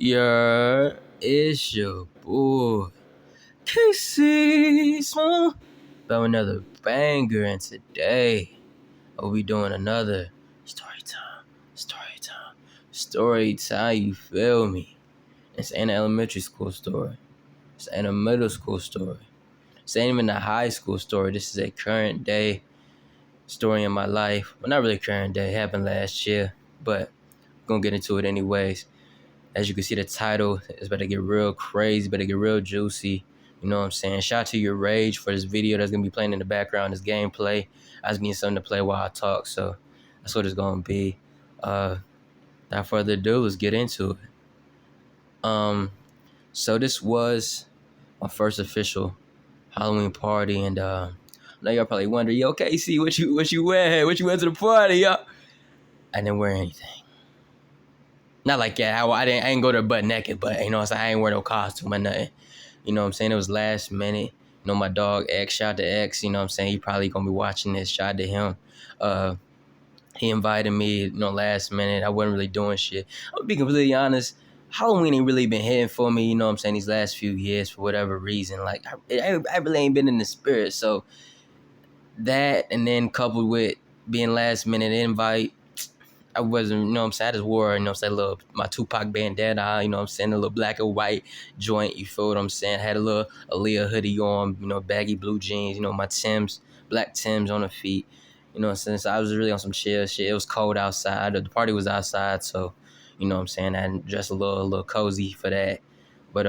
It's your boy, Casey Small. About another banger, and today we'll be doing another story time. You feel me? It's an elementary school story. It's an a middle school story. It's ain't even a high school story. This is a current day story in my life. Well, not really current day. It happened last year, but I'm gonna get into it anyways. As you can see, the title is about to get real crazy, about to get real juicy. You know what I'm saying? Shout out to YourRAGE for this video that's going to be playing in the background, this gameplay. I just need something to play while I talk, so that's what it's going to be. Without further ado, let's get into it. So this was my first official Halloween party, and I know y'all probably wondering, yo, Casey, what you wear? What you wear to the party, yo? I didn't wear anything. Not like that. I didn't go to butt naked, but you know what I'm saying? I ain't wear no costume or nothing. You know what I'm saying? It was last minute. You know, my dog X, shout out to X, you know what I'm saying? He probably gonna be watching this. Shout out to him. He invited me, you know, last minute. I wasn't really doing shit. I'm gonna be completely honest. Halloween ain't really been hitting for me, you know what I'm saying, these last few years for whatever reason. Like, I really ain't been in the spirit. So that, and then coupled with being last minute invite, I wasn't, you know what I'm saying, I just wore, you know what I'm saying, my Tupac bandana, you know what I'm saying, a little black and white joint, you feel what I'm saying, I had a little Aaliyah hoodie on, you know, baggy blue jeans, you know, my Timbs, black Timbs on the feet, you know what I'm saying, so I was really on some chill shit. It was cold outside, the party was outside, so, you know what I'm saying, I dressed a little cozy for that, but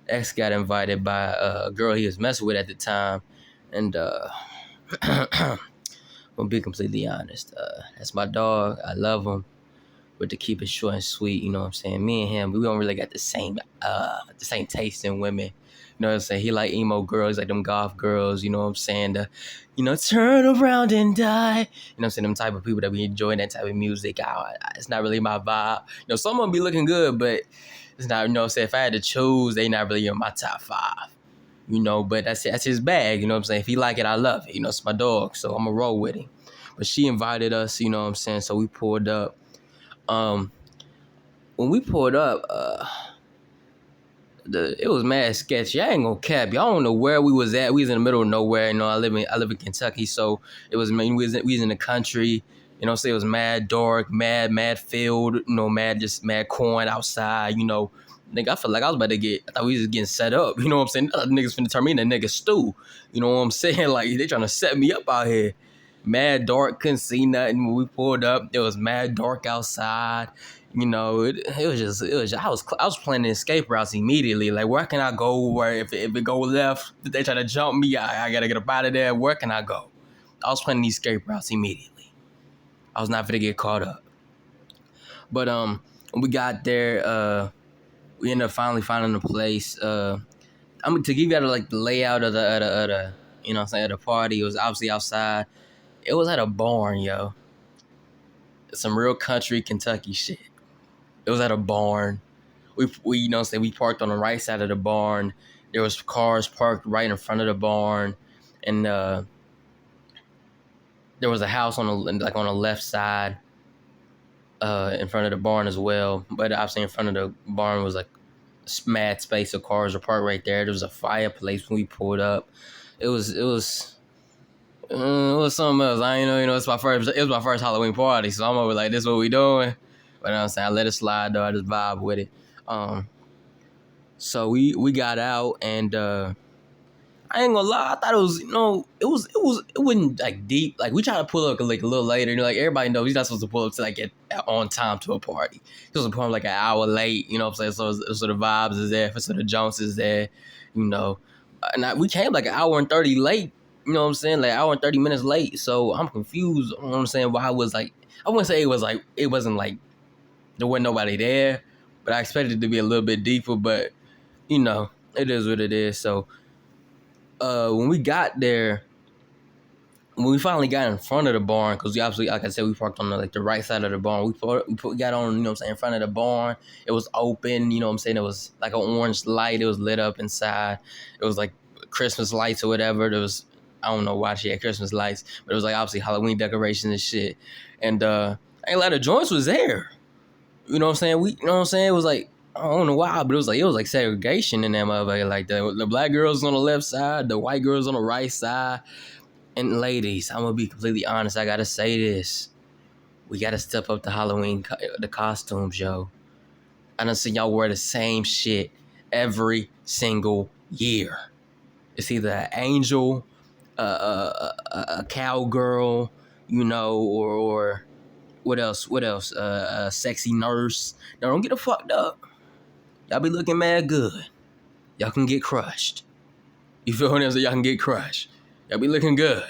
X got invited by a girl he was messing with at the time, and I'm gonna be completely honest. That's my dog. I love him. But to keep it short and sweet, you know what I'm saying? Me and him, we don't really got the same taste in women. You know what I'm saying? He like emo girls, like them goth girls, you know what I'm saying? Turn around and die. You know what I'm saying? Them type of people that be enjoying that type of music. It's not really my vibe. You know, some of them be looking good, but it's not, you know what I'm saying? If I had to choose, they not really in my top 5. You know, but that's his bag, you know what I'm saying? If he like it, I love it. You know, it's my dog, so I'm going to roll with him. But she invited us, you know what I'm saying? So we pulled up. When we pulled up, it was mad sketchy. I ain't gonna cap. Y'all don't know where we was at. We was in the middle of nowhere. You know, I live in Kentucky, so it was, we was in the country. You know, so it was mad dark, mad field, you know, mad corn outside, you know. Nigga, I felt like I was about to I thought we was getting set up. You know what I'm saying? Niggas finna turn me into nigga stew. You know what I'm saying? Like, they trying to set me up out here. Mad dark, couldn't see nothing. When we pulled up, it was mad dark outside. You know, it was I was planning escape routes immediately. Like, where can I go? Where if it go left, if they try to jump me, I gotta get up out of there. Where can I go? I was planning these escape routes immediately. I was not gonna get caught up. But when we got there, we ended up finally finding a place. To give you like the layout of the you know what I'm saying, the party. It was obviously outside. It was at a barn, yo. Some real country Kentucky shit. It was at a barn. We you know what I'm saying, we parked on the right side of the barn. There was cars parked right in front of the barn, and there was a house on the left side, in front of the barn as well. But obviously in front of the barn was like mad space of cars were parked right there. There was a fireplace when we pulled up. It was something else. I ain't know, it was my first Halloween party, so I'm over like, this what we doing? But you know what I'm saying, I let it slide though, I just vibe with it. So we got out, and I ain't gonna lie, I thought it was, you know, it wasn't like deep. Like, we tried to pull up like a little later, you know, like everybody knows you're not supposed to pull up to like on time to a party. You're supposed to pull up like an hour late, you know what I'm saying? So the vibes is there, so the Jones is there, you know. And we came like an hour and 30 late. You know what I'm saying? Like, an hour and 30 minutes late. So I'm confused. You know what I'm saying? Why I was like, I wouldn't say it wasn't like there wasn't nobody there, but I expected it to be a little bit deeper. But, you know, it is what it is. So when we got there, when we finally got in front of the barn, because we obviously, like I said, we parked on the right side of the barn. We got on, you know what I'm saying, in front of the barn. It was open, you know what I'm saying? It was like an orange light. It was lit up inside. It was like Christmas lights or whatever. There was, I don't know why she had Christmas lights, but it was like obviously Halloween decorations and shit. And a lot of joints was there. You know what I'm saying? You know what I'm saying? It was like I don't know why, but it was like segregation in that motherfucker. Like the black girls on the left side, the white girls on the right side. And ladies, I'm gonna be completely honest. I gotta say this: we gotta step up the Halloween the costumes, yo. I done seen y'all wear the same shit every single year. It's either an angel, a cowgirl, you know, or what else? What else? A sexy nurse. Now don't get it fucked up. Y'all be looking mad good. Y'all can get crushed. You feel what I'm saying? Y'all can get crushed. Y'all be looking good.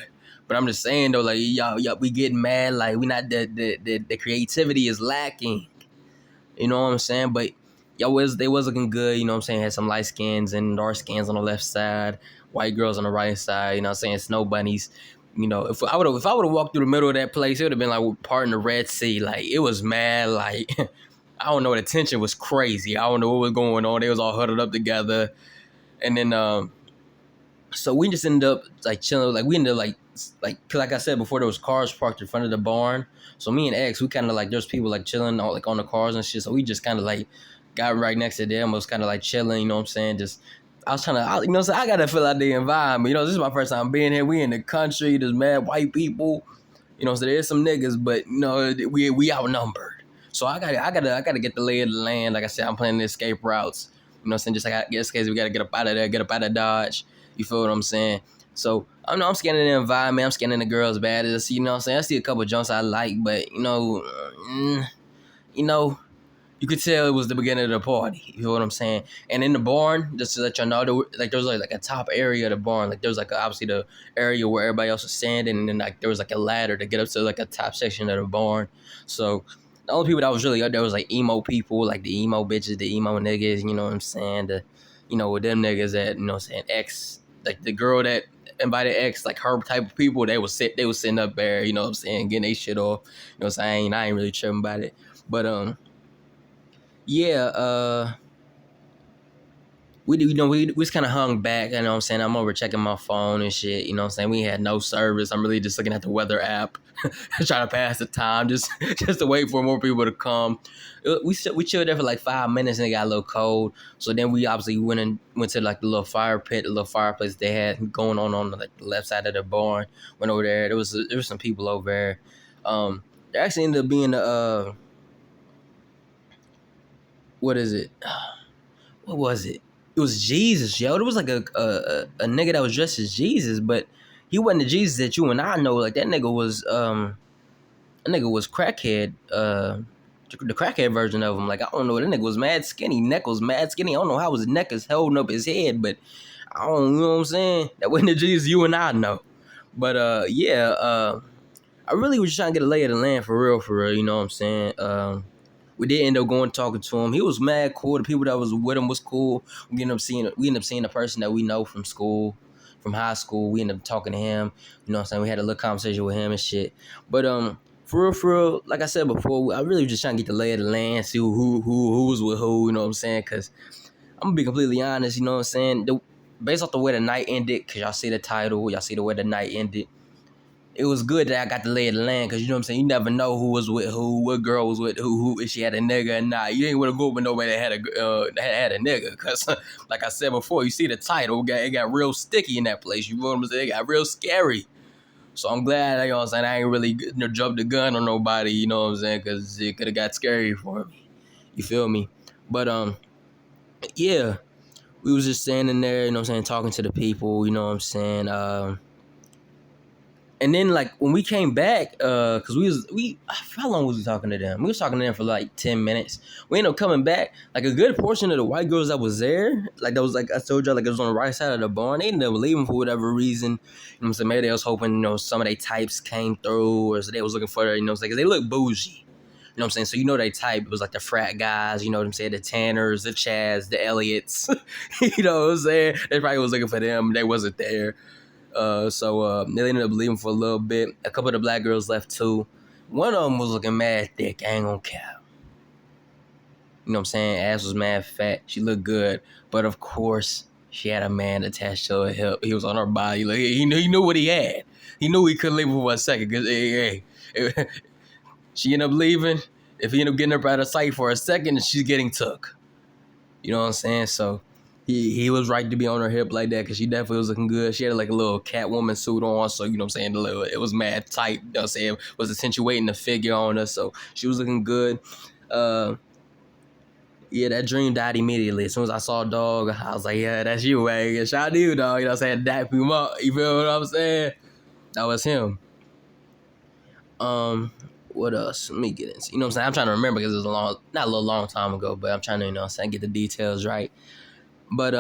But I'm just saying though, like y'all we getting mad, like we not the creativity is lacking. You know what I'm saying? But they was looking good, you know what I'm saying? Had some light skins and dark skins on the left side, white girls on the right side, you know what I'm saying? Snow bunnies. You know, if I would have walked through the middle of that place, it would have been like part in the Red Sea. Like it was mad, like I don't know, the tension was crazy. I don't know what was going on. They was all huddled up together. And then so we just ended up like chilling. Like we ended up like I said before, there was cars parked in front of the barn. So me and X, we kind of like there's people like chilling on the cars and shit. So we just kind of like got right next to them. Was kind of like chilling. You know what I'm saying? Just I was trying to, you know, so I gotta feel out the environment. You know, this is my first time being here. We in the country. There's mad white people. You know, so there's some niggas, but you know we outnumbered. So I gotta get the lay of the land. Like I said, I'm planning the escape routes. You know what I'm saying? Just like in this case, we gotta get up out of there, get up out of Dodge. You feel what I'm saying? So I'm scanning the environment. I'm scanning the girls' badges. You know what I'm saying? I see a couple of jumps I like, but you know, you could tell it was the beginning of the party. You feel what I'm saying? And in the barn, just to let y'all know, there was like a top area of the barn. Like there was like obviously the area where everybody else was standing, and then like there was like a ladder to get up to like a top section of the barn. So the only people that was really up there was like emo people, like the emo bitches, the emo niggas. You know what I'm saying? With them niggas that you know what I'm saying X, like the girl that invited X, like her type of people, they was sitting up there. You know what I'm saying? Getting their shit off. You know what I'm saying? I ain't really tripping about it, but yeah, we just kind of hung back, you know what I'm saying? I'm over checking my phone and shit, you know what I'm saying? We had no service. I'm really just looking at the weather app, trying to pass the time, just to wait for more people to come. We chilled there for like 5 minutes and it got a little cold. So then we obviously went to like the little fire pit, the little fireplace they had going on like the left side of the barn. Went over there. There was some people over there. There actually ended up being what is it? What was it? It was Jesus, yo. There was like a nigga that was dressed as Jesus, but he wasn't the Jesus that you and I know. Like that nigga was crackhead, the crackhead version of him. Like I don't know, that nigga was mad skinny. Neck was mad skinny. I don't know how his neck is holding up his head, but I don't know what I'm saying. That wasn't the Jesus you and I know. But I really was trying to get a lay of the land for real, you know what I'm saying? We did end up going talking to him. He was mad cool. The people that was with him was cool. We ended up seeing a person that we know from school, from high school. We ended up talking to him. You know what I'm saying? We had a little conversation with him and shit. But for real, like I said before, I really was just trying to get the lay of the land, see who was with who, you know what I'm saying? Because I'm going to be completely honest, you know what I'm saying? Based off the way the night ended, because y'all see the title, y'all see the way the night ended, it was good that I got to lay of the land, because you know what I'm saying, you never know who was with who, what girl was with who, if she had a nigga or not. You ain't want to go with nobody that had a nigga, because like I said before, you see the title, it got real sticky in that place. You know what I'm saying? It got real scary. So I'm glad, you know what I'm saying, I ain't really jumped the gun on nobody, you know what I'm saying, because it could have got scary for me. You feel me? But yeah, we was just standing there, you know what I'm saying, talking to the people, you know what I'm saying. And then like when we came back, cause how long was we talking to them? We was talking to them for like 10 minutes. We ended up coming back. Like a good portion of the white girls that was there, like that was like I told y'all, like it was on the right side of the barn. They ended up leaving for whatever reason. You know what I'm saying? Maybe they was hoping, you know, some of their types came through, or so they was looking for, you know what I'm saying? Cause they look bougie. You know what I'm saying? So you know they type. It was like the frat guys, you know what I'm saying? The Tanners, the Chads, the Elliots. You know what I'm saying? They probably was looking for them. They wasn't there. So they ended up leaving for a little bit. A couple of the black girls left too. One of them was looking mad thick. I ain't gonna cap. You know what I'm saying? Ass was mad fat. She looked good. But of course, she had a man attached to her hip. He was on her body. Like, he knew what he had. He knew he couldn't leave for 1 second. Because, she ended up leaving. If he ended up getting her out of sight for a second, she's getting took. You know what I'm saying? So he was right to be on her hip like that because she definitely was looking good. She had like a little Catwoman suit on, so you know what I'm saying? It was mad tight. You know what I'm saying? It was accentuating the figure on her, so she was looking good. Yeah, that dream died immediately. As soon as I saw a dog, I was like, yeah, that's you, man. Shout out to you, dog. You know what I'm saying? Dap him up. You feel what I'm saying? That was him. What else? Let me get into. You know what I'm saying? I'm trying to remember because it was not a long time ago, but I'm trying to, you know what I'm saying, get the details right. But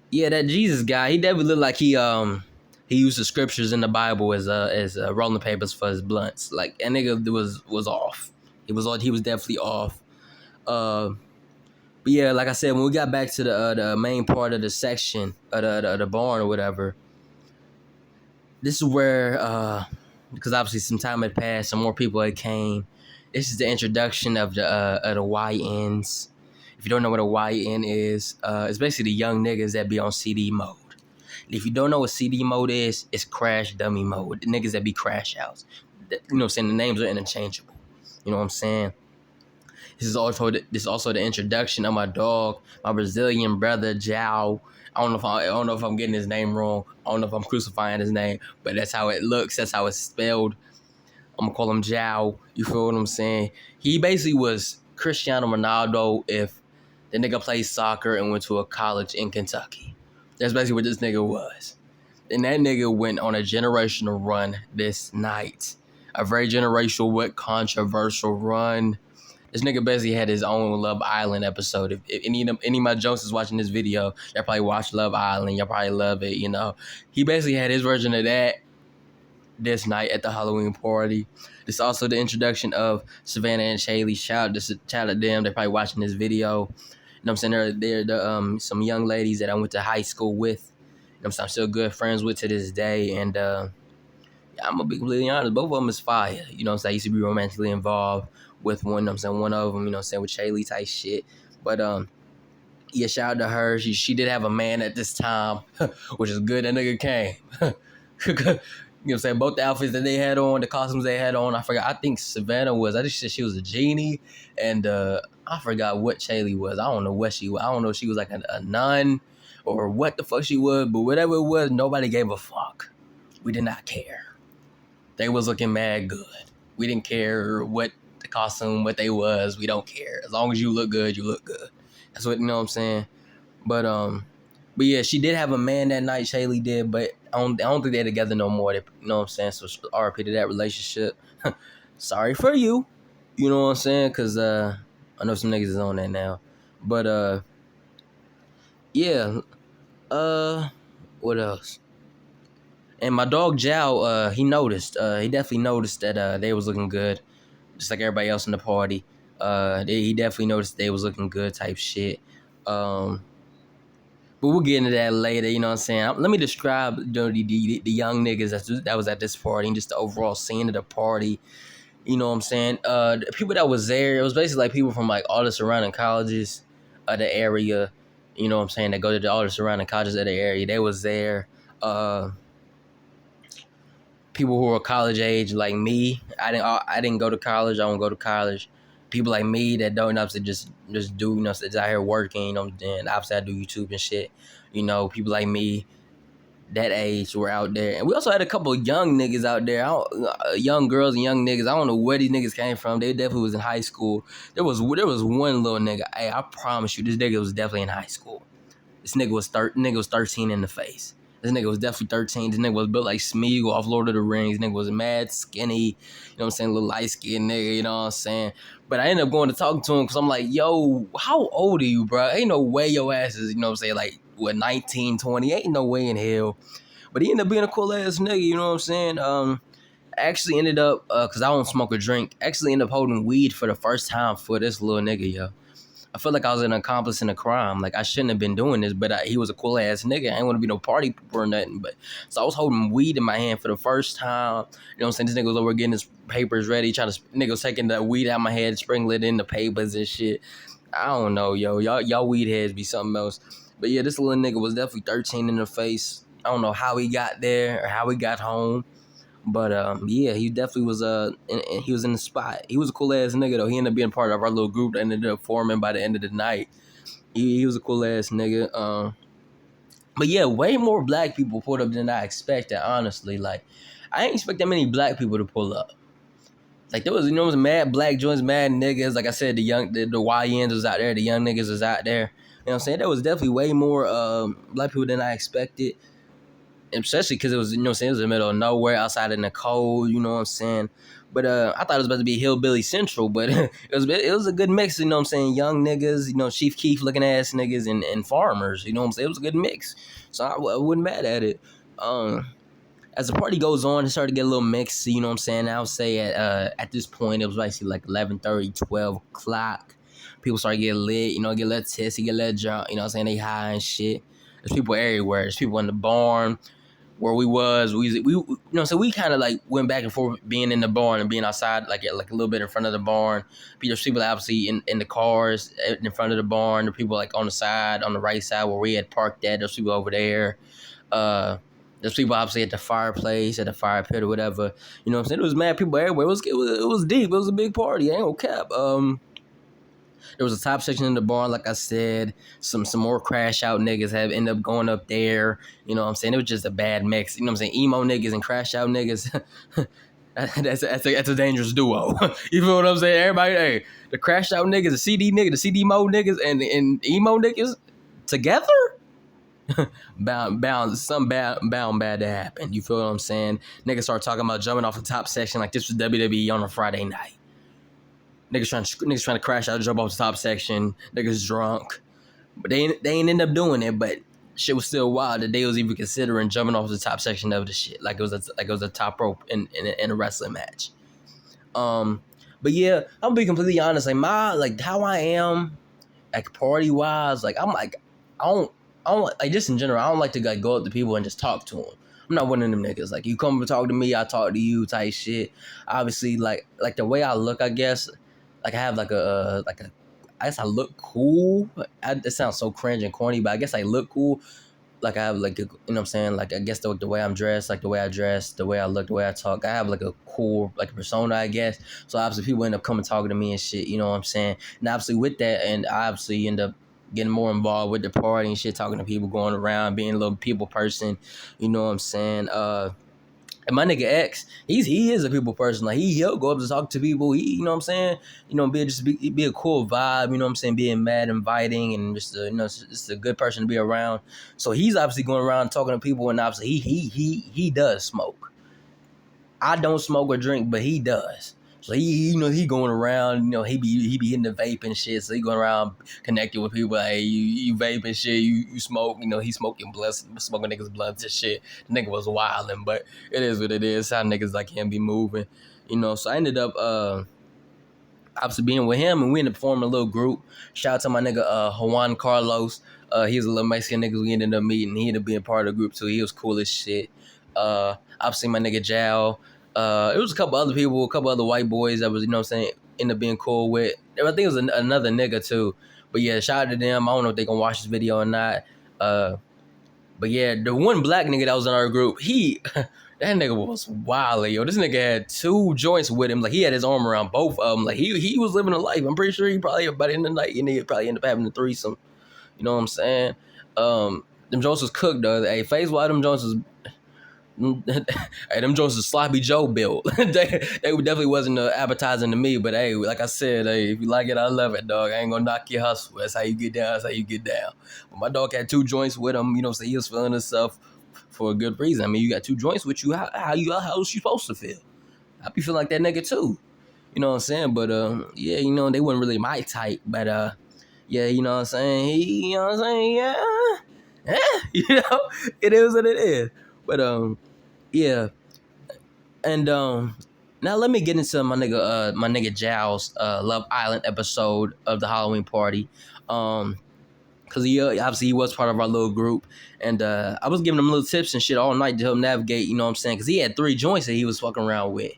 yeah, that Jesus guy, he definitely looked like he used the scriptures in the Bible as rolling papers for his blunts. Like that nigga was off. He was definitely off. But yeah, like I said, when we got back to the main part of the section of the barn or whatever, this is where because obviously some time had passed, some more people had came. This is the introduction of the YNs. If you don't know what a YN is, it's basically the young niggas that be on CD mode. And if you don't know what CD mode is, it's crash dummy mode. The niggas that be crash outs. You know what I'm saying? The names are interchangeable. You know what I'm saying? This is also the introduction of my dog, my Brazilian brother Jao. I don't know if I'm getting his name wrong. I don't know if I'm crucifying his name, but that's how it looks. That's how it's spelled. I'm gonna call him Jao. You feel what I'm saying? He basically was Cristiano Ronaldo if the nigga played soccer and went to a college in Kentucky. That's basically what this nigga was. And that nigga went on a generational run this night. A very generational, what controversial run. This nigga basically had his own Love Island episode. If any of my jokes is watching this video, y'all probably watch Love Island. Y'all probably love it, you know. He basically had his version of that this night at the Halloween party. This is also the introduction of Savannah and Shaylee. Shout out to them. They're probably watching this video. You know what I'm saying? They're the some young ladies that I went to high school with. You know what I'm saying? I'm still good friends with to this day. And yeah, I'm gonna be completely honest. Both of them is fire. You know what I'm saying? I used to be romantically involved with one. You know what I'm saying? One of them, you know what I'm saying, with Shaylee type shit. But yeah, shout out to her. She did have a man at this time, which is good. That nigga came. You know what I'm saying? Both the outfits that they had on, the costumes they had on, I forgot. I think Savannah was. I just said she was a genie, and I forgot what Shaylee was. I don't know what she was. I don't know if she was like a nun or what the fuck she was, but whatever it was, nobody gave a fuck. We did not care. They was looking mad good. We didn't care what the costume, what they was. We don't care. As long as you look good, you look good. That's what, you know what I'm saying? But yeah, she did have a man that night, Shaylee did, but I don't think they're together no more. You know what I'm saying? So RP to that relationship. Sorry for you. You know what I'm saying? Cause I know some niggas is on that now. But yeah. What else? And my dog Jao, he noticed. He definitely noticed that they was looking good, just like everybody else in the party. He definitely noticed they was looking good, type shit. But we'll get into that later. You know what I'm saying? Let me describe the young niggas that was at this party and just the overall scene of the party. You know what I'm saying? The people that was there, it was basically like people from like all the surrounding colleges of the area. You know what I'm saying? That go to all the surrounding colleges of the area. They was there. People who were college age like me. I didn't go to college. I don't go to college. People like me that don't obviously just do, you know, that's out here working, you know, and obviously I do YouTube and shit. You know, people like me that age were out there. And we also had a couple of young niggas out there. Young girls and young niggas. I don't know where these niggas came from. They definitely was in high school. There was one little nigga. Hey, I promise you, this nigga was definitely in high school. This nigga was 13 in the face. This nigga was definitely 13. This nigga was built like Smeagol off Lord of the Rings. This nigga was mad skinny. You know what I'm saying? Little light-skinned nigga, you know what I'm saying? But I ended up going to talk to him because I'm like, yo, how old are you, bro? Ain't no way your ass is, you know what I'm saying, like, what, 19, 20? Ain't no way in hell. But he ended up being a cool-ass nigga, you know what I'm saying? I actually ended up, because I don't smoke or drink, actually ended up holding weed for the first time for this little nigga, yo. I feel like I was an accomplice in a crime. Like, I shouldn't have been doing this, but he was a cool ass nigga. I ain't want to be no party pooper or nothing. But so I was holding weed in my hand for the first time. You know what I'm saying? This nigga was over getting his papers ready, nigga was taking the weed out of my head, sprinkling it in the papers and shit. I don't know, yo. Y'all weed heads be something else. But yeah, this little nigga was definitely 13 in the face. I don't know how he got there or how he got home. But yeah, he definitely was and he was in the spot. He was a cool ass nigga though. He ended up being part of our little group that ended up forming by the end of the night. He was a cool ass nigga. But yeah, way more black people pulled up than I expected. Honestly, like I ain't expect that many black people to pull up. Like there was, you know, it was mad black joints, mad niggas. Like I said, the YNs was out there, the young niggas was out there. You know what I'm saying? There was definitely way more black people than I expected. Especially because it was, you know what I'm saying, it was in the middle of nowhere, outside in the cold, you know what I'm saying? But I thought it was about to be Hillbilly Central, but it was a good mix, you know what I'm saying? Young niggas, you know, Chief Keef looking ass niggas and farmers, you know what I'm saying? It was a good mix. So I wasn't mad at it. As the party goes on, it started to get a little mixed, you know what I'm saying? I would say at this point, it was basically like 11:30, 12 o'clock. People started getting lit, you know, get a little tipsy, get a little drunk, you know what I'm saying? They high and shit. There's people everywhere. There's people in the barn where we you know, so we kind of like went back and forth being in the barn and being outside, like a little bit in front of the barn. There's people obviously in the cars in front of the barn. The people like on the side, on the right side where we had parked at. There's people over there. There's people obviously at the fireplace, at the fire pit or whatever. You know what I'm saying? There was mad people everywhere. It was deep. It was a big party. I ain't gonna cap. There was a top section in the barn, like I said. Some more crash out niggas have ended up going up there. You know what I'm saying? It was just a bad mix. You know what I'm saying? Emo niggas and crash out niggas. that's a dangerous duo. You feel what I'm saying? Everybody, hey, the crash out niggas, the CD niggas, the CD mo niggas, and emo niggas together. bound bad to happen. You feel what I'm saying? Niggas start talking about jumping off the top section like this was WWE on a Friday night. Niggas trying to crash out, jump off the top section. Niggas drunk, but they ain't end up doing it. But shit was still wild that they was even considering jumping off the top section of the shit, like it was a top rope in a wrestling match. But yeah, I'm gonna be completely honest. Like how I am, like party wise, like I'm like I don't like just in general. I don't like to like go up to people and just talk to them. I'm not one of them niggas. Like you come and talk to me, I talk to you type shit. Obviously, like the way I look, I guess. Like I have I guess I look cool. It sounds so cringe and corny, but I guess I look cool. Like I have like you know what I'm saying. Like I guess the way I'm dressed, like the way I dress, the way I look, the way I talk. I have like a cool like persona, I guess. So obviously people end up coming talking to me and shit. You know what I'm saying. And obviously with that, and I obviously end up getting more involved with the party and shit, talking to people, going around, being a little people person. You know what I'm saying. And my nigga X, he is a people person. Like he'll go up to talk to people. You know what I'm saying? You know, be a cool vibe. You know what I'm saying? Being mad, inviting, and just a good person to be around. So he's obviously going around talking to people, and obviously he does smoke. I don't smoke or drink, but he does. So he going around, he be hitting the vape and shit. So he going around connecting with people. Hey, you vape and shit. You smoke. He smoking niggas blunts and shit. The nigga was wilding, but it is what it is. How niggas like him be moving, So I ended up obviously being with him, and we ended up forming a little group. Shout out to my nigga Juan Carlos. He was a little Mexican nigga we ended up meeting. He ended up being part of the group too. He was cool as shit. Obviously my nigga Jao. It was a couple other people, a couple other white boys that was, ended up being cool with. I think it was another nigga too. But yeah, shout out to them. I don't know if they gonna watch this video or not. But yeah, the one black nigga that was in our group, that nigga was wild, yo. This nigga had 2 joints with him. Like he had his arm around both of them. Like he was living a life. I'm pretty sure he probably by the end of the night, he probably ended up having a threesome. You know what I'm saying? Them joints was cooked though. Hey, face wide, them joints was. Hey, them joints was sloppy Joe built. they definitely wasn't appetizing to me, but hey, like I said, hey, if you like it, I love it, dog. I ain't gonna knock your hustle. That's how you get down. That's how you get down. But my dog had 2 joints with him. So he was feeling himself for a good reason. I mean, you got 2 joints with you. How was you supposed to feel? I be feeling like that nigga too. You know what I'm saying? But yeah, they weren't really my type. But yeah, you know what I'm saying? Yeah, it is what it is. But yeah, and now let me get into my nigga Jao's Love Island episode of the Halloween party, cause obviously he was part of our little group, and I was giving him little tips and shit all night to help navigate. You know what I'm saying? Cause he had 3 joints that he was fucking around with.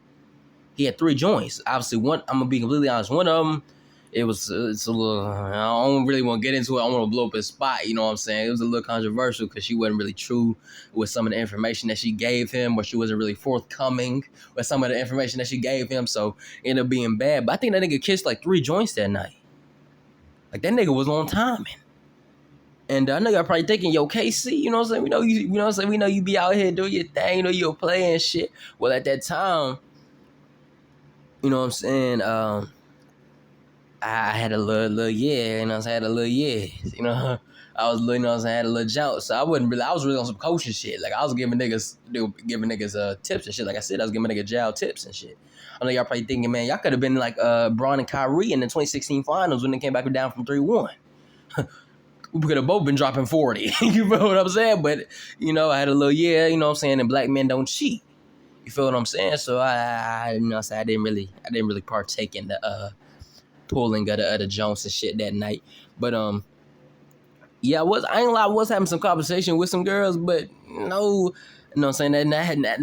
He had 3 joints. Obviously, one, I'm gonna be completely honest. One of them, it's a little, I don't really want to get into it. I want to blow up his spot, you know what I'm saying? It was a little controversial because she wasn't really true with some of the information that she gave him, or she wasn't really forthcoming with some of the information that she gave him, so it ended up being bad. But I think that nigga kissed like 3 joints that night. Like, that nigga was on timing. And I know y'all probably thinking, yo, KC, you know what I'm saying? We know you know what I'm saying? We know you be out here doing your thing, you know, you're playing shit. Well, at that time, you know what I'm saying? I had a little yeah, you know what I'm saying? I had a little yeah, you know. I was, you know what I'm saying? I had a little jump, so I was really on some coaching shit. Like, I was giving niggas tips and shit. Like I said, I was giving niggas jail tips and shit. I know y'all probably thinking, man, y'all could have been like Bron and Kyrie in the 2016 finals when they came back down from 3-1. We could have both been dropping 40. You feel what I'm saying? But, you know, I had a little yeah, you know what I'm saying? And black men don't cheat. You feel what I'm saying? So I you know what I'm saying? I didn't really partake in the pulling of the Jones and shit that night. But yeah, I ain't lie, I was having some conversation with some girls, but no, you know what I'm saying? And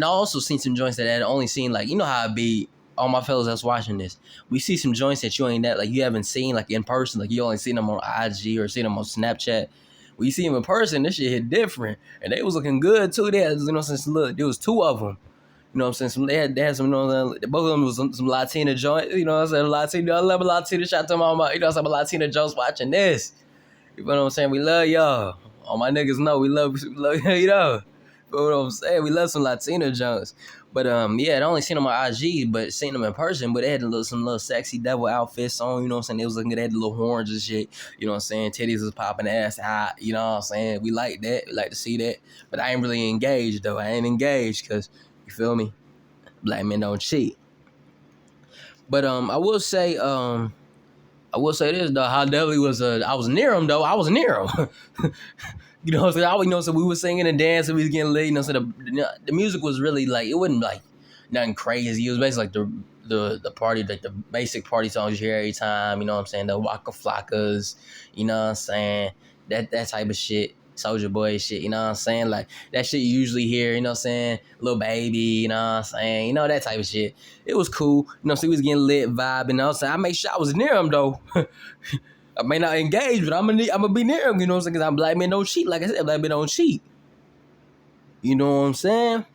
I also seen some joints that I had only seen, like, you know how it be, all my fellas that's watching this, we see some joints that you ain't that, like, you haven't seen, like, in person, like, you only seen them on IG or seen them on Snapchat. When you see them in person, this shit hit different, and they was looking good too. They had, you know, since look, there was 2 of them. You know what I'm saying? They had some, you know, both of them was some Latina joints. You know what I'm saying? Latina, I love a Latina. Shout out to my mama. You know what I'm saying? Latina joints watching this. You know what I'm saying? We love y'all. All my niggas know we love you know. You know what I'm saying? We love some Latina joints. But yeah, I only seen them on IG, but seen them in person. But they had some little sexy devil outfits on. You know what I'm saying? They was looking, they had the little horns and shit. You know what I'm saying? Titties was popping, ass hot. You know what I'm saying? We like that. We like to see that. But I ain't really engaged though. I ain't engaged because, you feel me? Black men don't cheat. But I will say this though. How definitely was I was near him though. I was near him. You know what I'm saying? I always know, so we were singing and dancing, we was getting lit. You know, so the music was really like, it wasn't like nothing crazy. It was basically like the party, like the basic party songs you hear every time. You know what I'm saying? The Waka Flockas. You know what I'm saying? That type of shit. Soulja Boy shit, you know what I'm saying? Like, that shit you usually hear, you know what I'm saying? Lil Baby, you know what I'm saying? You know, that type of shit. It was cool. You know, so we was getting lit, vibing, you know what I'm saying? I made sure I was near him, though. I may not engage, but I'm gonna be near him, you know what I'm saying? Because I'm black men don't cheat. Like I said, black men don't cheat. You know what I'm saying?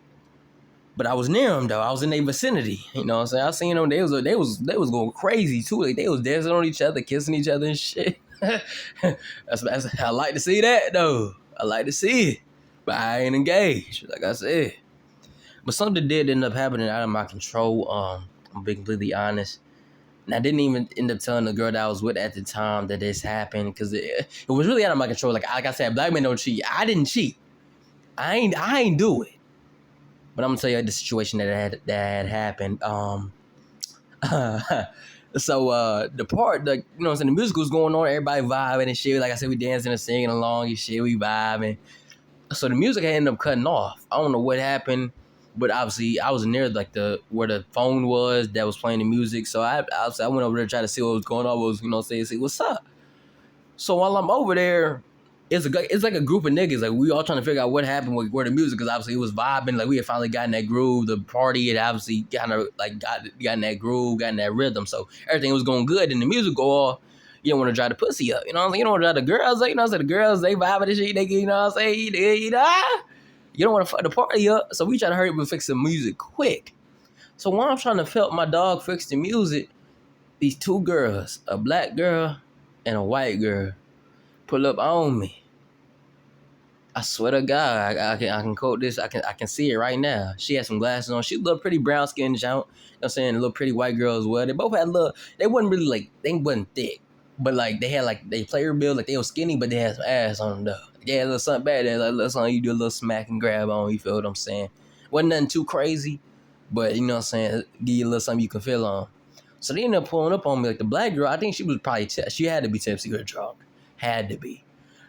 But I was near them though. I was in their vicinity. You know what I'm saying? I seen them. They was going crazy too. Like, they was dancing on each other, kissing each other and shit. that's I like to see that though. I like to see it. But I ain't engaged, like I said. But something did end up happening out of my control. I'm being completely honest. And I didn't even end up telling the girl that I was with at the time that this happened, because it was really out of my control. Like I said, black men don't cheat. I didn't cheat. I ain't do it. But I'm gonna tell you the situation that had happened. So the part, like, you know what I'm saying, the music was going on, everybody vibing and shit. Like I said, we dancing and singing along and shit, we vibing. So the music had ended up cutting off. I don't know what happened, but obviously I was near like where the phone was that was playing the music. So I went over there to try to see what was going on. Was, you know, see what's up. So while I'm over there, it's like a group of niggas. Like, we all trying to figure out what happened with where the music, because obviously it was vibing. Like, we had finally gotten that groove. The party had obviously kind of like got in that groove, got in that rhythm. So everything was going good, and the music go off. You don't want to dry the pussy up. You know what I'm saying? You don't want to dry the girls. Like, you know what I'm saying? The girls, they vibing and shit. They, you know what I'm saying? You don't want to fuck the party up. So we try to hurry up and fix the music quick. So while I'm trying to help my dog fix the music, these 2 girls, a black girl and a white girl, pull up on me. I swear to God, I can quote this. I can see it right now. She had some glasses on. She looked pretty brown skinned, you know what I'm saying? A little pretty white girl as well. They both had they wasn't really like, they wasn't thick, but like they had like, they player build, like they were skinny, but they had some ass on them though. They had a little something bad there, like a little something you do a little smack and grab on, you feel what I'm saying? Wasn't nothing too crazy, but you know what I'm saying? Give you a little something you can feel on. So they ended up pulling up on me. Like, the black girl, I think she was probably, she had to be tipsy or drunk. Had to be.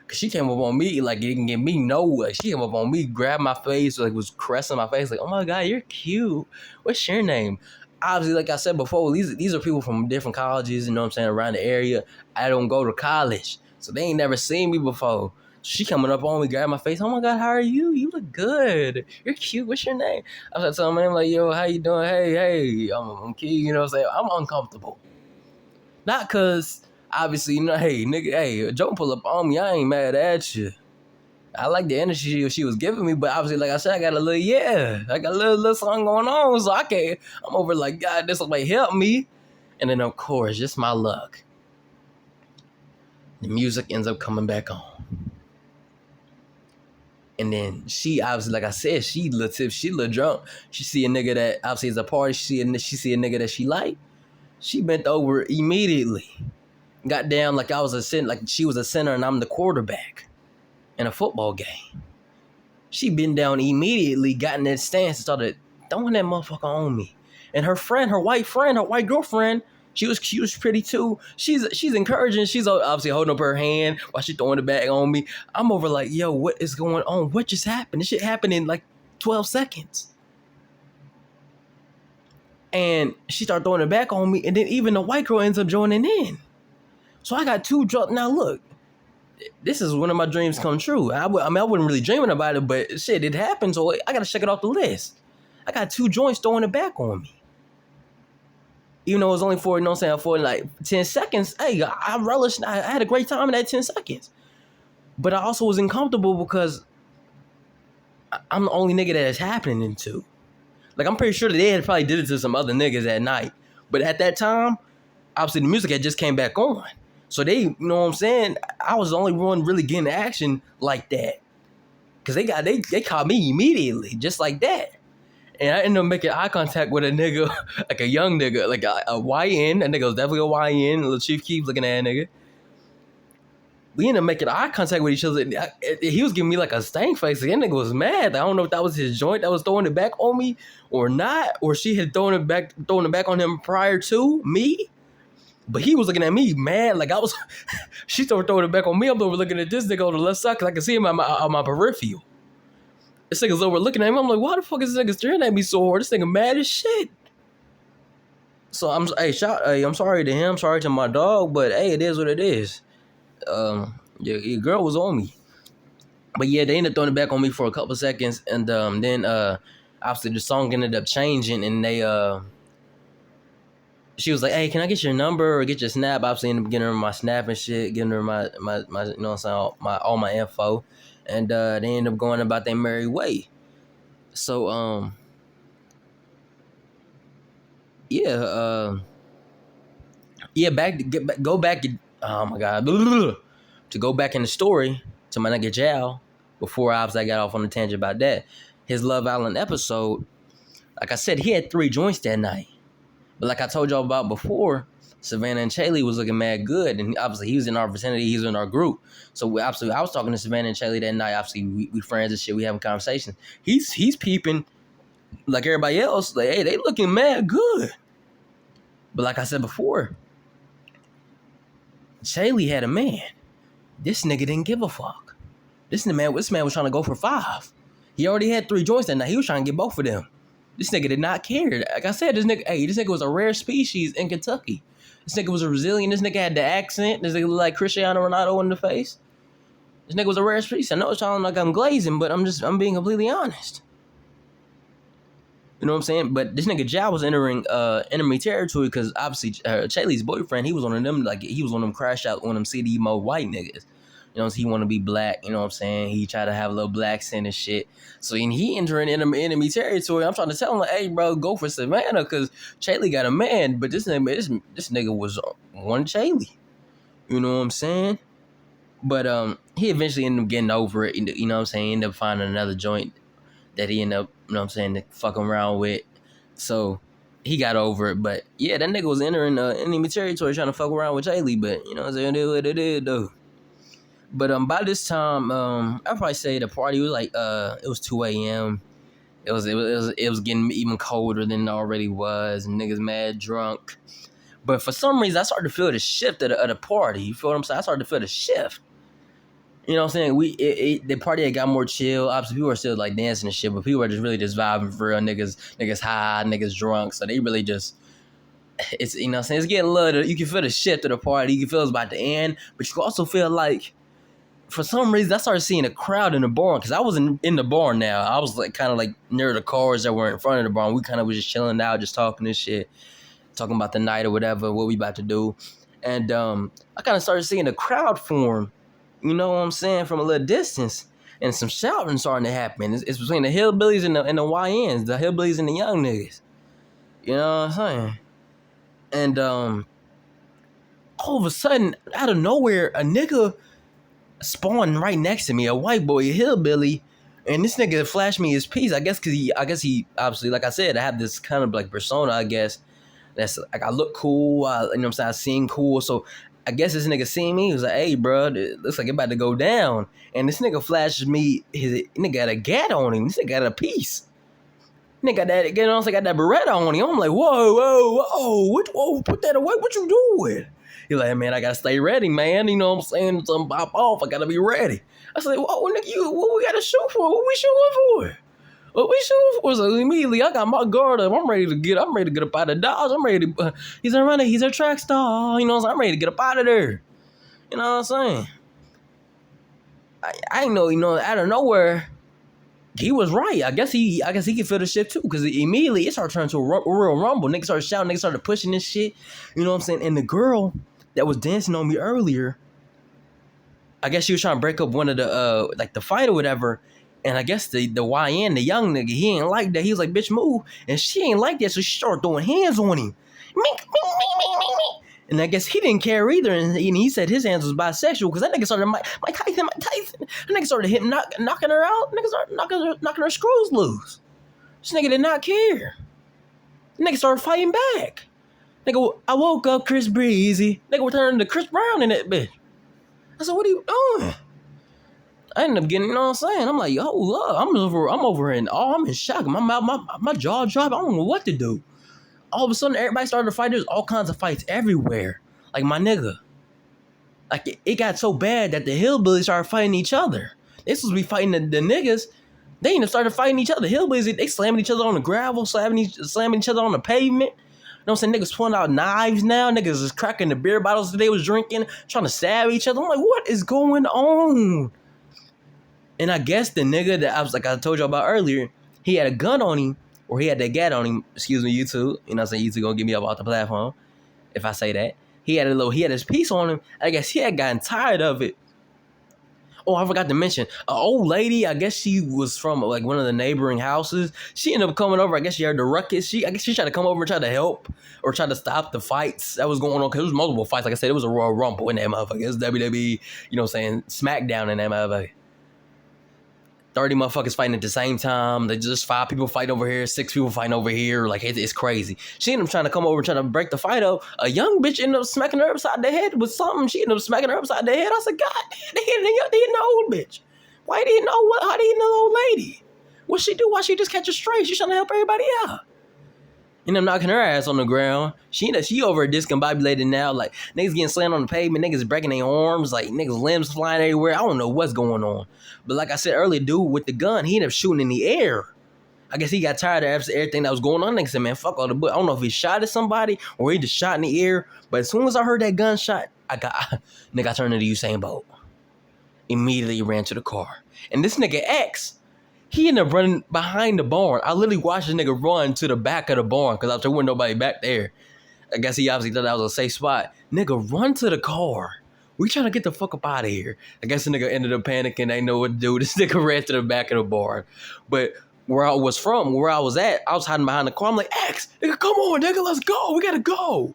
Cause she came up on me, like, it didn't get me nowhere. She came up on me, grabbed my face, like, was caressing my face, like, oh my God, you're cute. What's your name? Obviously, like I said before, these are people from different colleges, you know what I'm saying, around the area. I don't go to college, so they ain't never seen me before. She coming up on me, grabbing my face, oh my God, how are you? You look good. You're cute. What's your name? I was like, telling my name, like, yo, how you doing? Hey, I'm cute, you know what I'm saying? I'm uncomfortable. Not cause obviously, hey nigga, hey, Joe pull up on me, I ain't mad at you. I like the energy she was giving me, but obviously, like I said, I got a little something going on, so I can't. I'm over like, God, this will like help me, and then of course, just my luck, the music ends up coming back on, and then she obviously, like I said, she little drunk. She see a nigga that obviously is a party. She see a nigga that she like. She bent over immediately, got down like she was a center and I'm the quarterback in a football game. She bent down immediately, got in that stance, and started throwing that motherfucker on me. And her white girlfriend, she was pretty too. She's encouraging. She's obviously holding up her hand while she throwing the bag on me. I'm over like, yo, what is going on? What just happened? This shit happened in like 12 seconds. And she started throwing it back on me, and then even the white girl ends up joining in. So I got two drunk. Now look, this is one of my dreams come true. I wasn't really dreaming about it, but shit, it happened, so I gotta check it off the list. I got two joints throwing it back on me. Even though it was only for like 10 seconds, hey, I relished, I had a great time in that 10 seconds. But I also was uncomfortable because I'm the only nigga that it's happening to. Like, I'm pretty sure that they had probably did it to some other niggas at night. But at that time, obviously the music had just came back on. So they, you know what I'm saying? I was the only one really getting action like that. Cause they caught me immediately, just like that. And I ended up making eye contact with a nigga, like a young nigga, like a YN. That nigga was definitely a YN, a little Chief Keef looking at that nigga. We ended up making eye contact with each other. He was giving me like a stank face. That nigga was mad. I don't know if that was his joint that was throwing it back on me or not, or she had thrown it back on him prior to me. But he was looking at me mad, like I was. She started throwing it back on me. I'm over looking at this nigga on the left side because I can see him on my peripheral. This nigga's over looking at him. I'm like, why the fuck is this nigga staring at me so hard? This nigga mad as shit. So I'm sorry to him, sorry to my dog, but hey, it is what it is. Your girl was on me, but yeah, they ended up throwing it back on me for a couple seconds, and then obviously the song ended up changing, and she was like, hey, can I get your number or get your snap? Obviously ended up getting her my snap and shit, getting her my you know what I'm saying, all my info, and they ended up going about their merry way. So go back. Oh my god, to go back in the story to my nigga Jal. Before I got off on a tangent about that, his Love Island episode. Like I said, he had 3 joints that night. But like I told y'all about before, Savannah and Chaley was looking mad good, and obviously he was in our vicinity, he was in our group. So I was talking to Savannah and Chaley that night. Obviously we friends and shit, we having conversations. He's peeping like everybody else, like, hey, they looking mad good. But like I said before, Chaley had a man. This nigga didn't give a fuck. This man was trying to go for 5. He already had 3 joints that night. He was trying to get both of them. This nigga did not care. Like I said, this nigga was a rare species in Kentucky. This nigga was a Brazilian. This nigga had the accent. This nigga looked like Cristiano Ronaldo in the face. This nigga was a rare species. I know it's sounding like I'm glazing, but I'm being completely honest. You know what I'm saying? But this nigga Jal was entering enemy territory because obviously Chaley's boyfriend, he was one of them, like he was one of them crash out, one of them CD mode white niggas. You know, he want to be black, you know what I'm saying? He tried to have a little black scent and shit. So he entering enemy territory. I'm trying to tell him, like, hey, bro, go for Savannah because Chaley got a man. But this nigga was one Chaley. You know what I'm saying? But he eventually ended up getting over it. You know what I'm saying? He ended up finding another joint that he ended up, you know what I'm saying, fucking around with. So he got over it. But yeah, that nigga was entering enemy territory trying to fuck around with Chaley. But you know what I'm saying? It is what it is, though. But by this time, I'd probably say the party was like it was 2 a.m. It was getting even colder than it already was, and niggas mad drunk. But for some reason, I started to feel the shift of the party. You feel what I'm saying? I started to feel the shift. You know what I'm saying? The party had got more chill. Obviously, people were still like dancing and shit, but people were just really just vibing for real. Niggas high, niggas drunk. So they really just, it's, you know what I'm saying? It's getting a little, you can feel the shift of the party. You can feel it's about to end, but you can also feel like, for some reason, I started seeing a crowd in the barn because I wasn't in the barn now. I was like kind of like near the cars that were in front of the barn. We kind of was just chilling out, just talking this shit, talking about the night or whatever, what we about to do. And I kind of started seeing the crowd form, you know what I'm saying, from a little distance. And some shouting starting to happen. It's between the hillbillies and the YNs, the hillbillies and the young niggas. You know what I'm saying? And all of a sudden, out of nowhere, a nigga spawned right next to me, a white boy, a hillbilly, and this nigga flashed me his piece. I guess he obviously, like I said, I have this kind of like persona, I guess, that's like I look cool, you know what I'm saying, I seem cool, so I guess this nigga seen me. He was like, "Hey, bro, it looks like it about to go down." And this nigga flashes me his nigga got a gat on him. This nigga got a piece. Nigga got that, you know, got that Beretta on him. I'm like, whoa, put that away. What you doing? He's like, man, I gotta stay ready, man. You know what I'm saying? Something pop off. I gotta be ready. I said, whoa, nigga, what we gotta shoot for? What we shooting for? What we shooting for? So immediately, I got my guard up. I'm ready to get up out of Dodge. I'm ready to. He's a runner. He's a track star. You know what I'm saying? I'm ready to get up out of there. You know what I'm saying? I know, you know, out of nowhere, he was right. I guess he could feel the shit too, because immediately it started turning to a real rumble. Niggas started shouting, niggas started pushing this shit. You know what I'm saying? And the girl that was dancing on me earlier, I guess she was trying to break up one of the like the fight or whatever. And I guess the YN, the young nigga, he ain't like that. He was like, bitch, move. And she ain't like that, so she started throwing hands on him. And I guess he didn't care either. And he said his hands was bisexual, because that nigga started, Mike Tyson. That nigga started knocking her out. Nigga started knocking her screws loose. This nigga did not care. The nigga started fighting back. Nigga, I woke up Chris Breezy. Nigga, we're turning to Chris Brown in that bitch. I said, what are you doing? I ended up getting, you know what I'm saying? I'm like, yo, look, I'm over in awe. I'm in shock. My jaw dropped. I don't know what to do. All of a sudden, everybody started to fight. There's all kinds of fights everywhere. Like, my nigga. Like, it got so bad that the hillbillies started fighting each other. They supposed to be fighting the niggas. They even started fighting each other. The hillbillies, they slamming each other on the gravel, slamming each other on the pavement. You know what I'm saying? Niggas pulling out knives now. Niggas is cracking the beer bottles that they was drinking, trying to stab each other. I'm like, what is going on? And I guess the nigga that I told y'all about earlier, he had a gun on him, or he had that gat on him. Excuse me, YouTube. You know what I'm saying? YouTube gonna get me up off the platform if I say that. He had his piece on him. I guess he had gotten tired of it. Oh, I forgot to mention, an old lady, I guess she was from like one of the neighboring houses. She ended up coming over. I guess she heard the ruckus. I guess she tried to come over and try to help or try to stop the fights that was going on. Because there was multiple fights. Like I said, it was a Royal Rumble in that motherfucker. It was WWE, you know what I'm saying, SmackDown in that motherfucker. 30 motherfuckers fighting at the same time. They just 5 people fighting over here, 6 people fighting over here. Like, it's crazy. She ended up trying to come over and trying to break the fight up. A young bitch ended up smacking her upside the head with something. She ended up smacking her upside the head. I said, God damn, they hitting the old bitch. Why didn't know what? How didn't know the old lady? What she do? Why she just catch her straight? She trying to help everybody out. And I'm knocking her ass on the ground. She over discombobulated now. Like, niggas getting slammed on the pavement. Niggas breaking their arms. Like, niggas limbs flying everywhere. I don't know what's going on. But like I said earlier, dude with the gun, he ended up shooting in the air. I guess he got tired of everything that was going on. Nigga said, man, fuck all the bullshit. I don't know if he shot at somebody or he just shot in the air. But as soon as I heard that gunshot, I turned into Usain Bolt. Immediately ran to the car. And this nigga X, he ended up running behind the barn. I literally watched the nigga run to the back of the barn because there wasn't nobody back there. I guess he obviously thought that was a safe spot. Nigga, run to the car. We trying to get the fuck up out of here. I guess the nigga ended up panicking. They know what to do. This nigga ran to the back of the barn. But where I was at, I was hiding behind the car. I'm like, X, nigga, come on, nigga, let's go. We gotta go.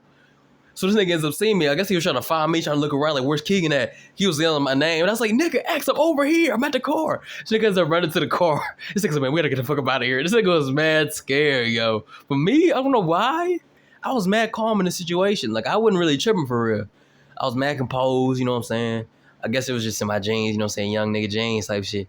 So this nigga ends up seeing me. I guess he was trying to find me, trying to look around like, where's Keegan at? He was yelling my name. And I was like, nigga, X, I'm over here. I'm at the car. This nigga ends up running to the car. This nigga said, man, we gotta get the fuck up out of here. This nigga was mad scared, yo. For me, I don't know why. I was mad calm in the situation. Like, I wasn't really tripping for real. I was mad composed, you know what I'm saying? I guess it was just in my jeans, you know what I'm saying? Young nigga jeans type shit.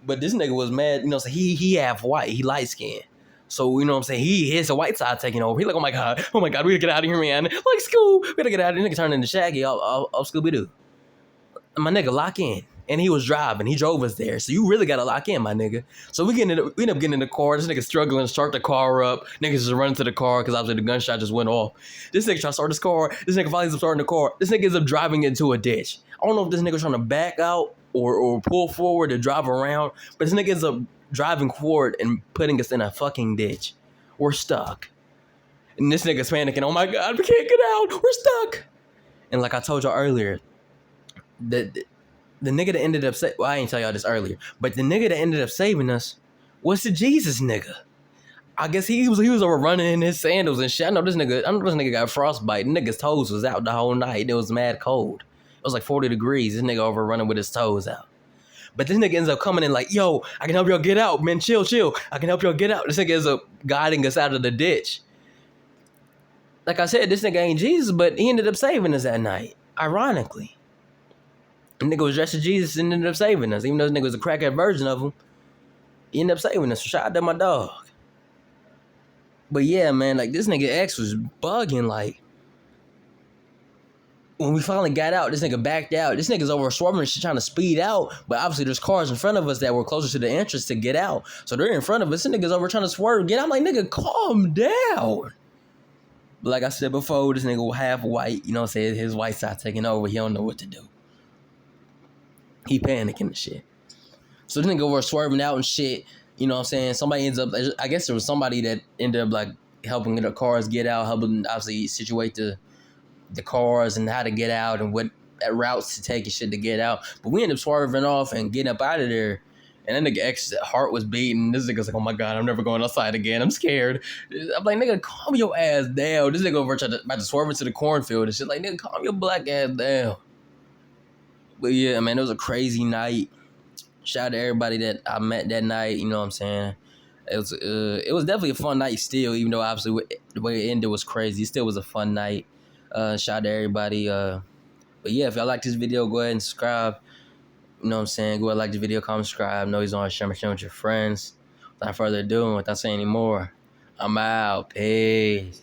But this nigga was mad, you know what I'm saying? He half white. He light skinned. So, you know what I'm saying? He's the white side taking over. He like, oh my God, we gotta get out of here, man. Like, Scoob, we gotta get out of here. Nigga turned into Shaggy off Scooby-Doo. My nigga lock in. And he was driving. He drove us there. So you really gotta lock in, my nigga. So we end up getting in the car. This nigga struggling to start the car up. Niggas just running to the car because obviously the gunshot just went off. This nigga trying to start his car. This nigga finally ends up starting the car. This nigga ends up driving into a ditch. I don't know if this nigga trying to back out or pull forward to drive around. But this nigga ends up driving forward and putting us in a fucking ditch. We're stuck. And this nigga's panicking. Oh my God, we can't get out. We're stuck. And like I told y'all earlier, the nigga that ended up well, I ain't tell y'all this earlier, but the nigga that ended up saving us was the Jesus nigga. I guess he was over running in his sandals and shit. I know this nigga got frostbite. Nigga's toes was out the whole night. It was mad cold. It was like 40 degrees. This nigga over running with his toes out. But this nigga ends up coming in like, yo, I can help y'all get out, man. Chill. I can help y'all get out. This nigga ends up guiding us out of the ditch. Like I said, this nigga ain't Jesus, but he ended up saving us that night. Ironically. The nigga was dressed as Jesus and ended up saving us. Even though this nigga was a crackhead version of him, he ended up saving us. So shout out to my dog. But yeah, man, like this nigga X was bugging. Like when we finally got out, this nigga backed out. This nigga's over swerving and shit trying to speed out. But obviously there's cars in front of us that were closer to the entrance to get out. So they're in front of us. This nigga's over trying to swerve, get out. I'm like, nigga, calm down. But like I said before, this nigga was half white. You know what I'm saying? His white side taking over. He don't know what to do. He panicking and shit. So this nigga over swerving out and shit. You know what I'm saying? Somebody ends up, I guess there was somebody that ended up like helping the cars get out, helping obviously situate the cars and how to get out and what routes to take and shit to get out. But we ended up swerving off and getting up out of there. And then nigga X's heart was beating. This nigga's like, oh my God, I'm never going outside again. I'm scared. I'm like, nigga, calm your ass down. This nigga over about to swerve into the cornfield and shit. Like, nigga, calm your black ass down. But yeah, man, it was a crazy night. Shout out to everybody that I met that night. You know what I'm saying? It was definitely a fun night still, even though obviously the way it ended was crazy. It still was a fun night. Shout out to everybody. But yeah, if y'all like this video, go ahead and subscribe. You know what I'm saying? Go ahead and like the video, comment, subscribe. Know he's on share with your friends. Without further ado, without saying any more, I'm out. Peace.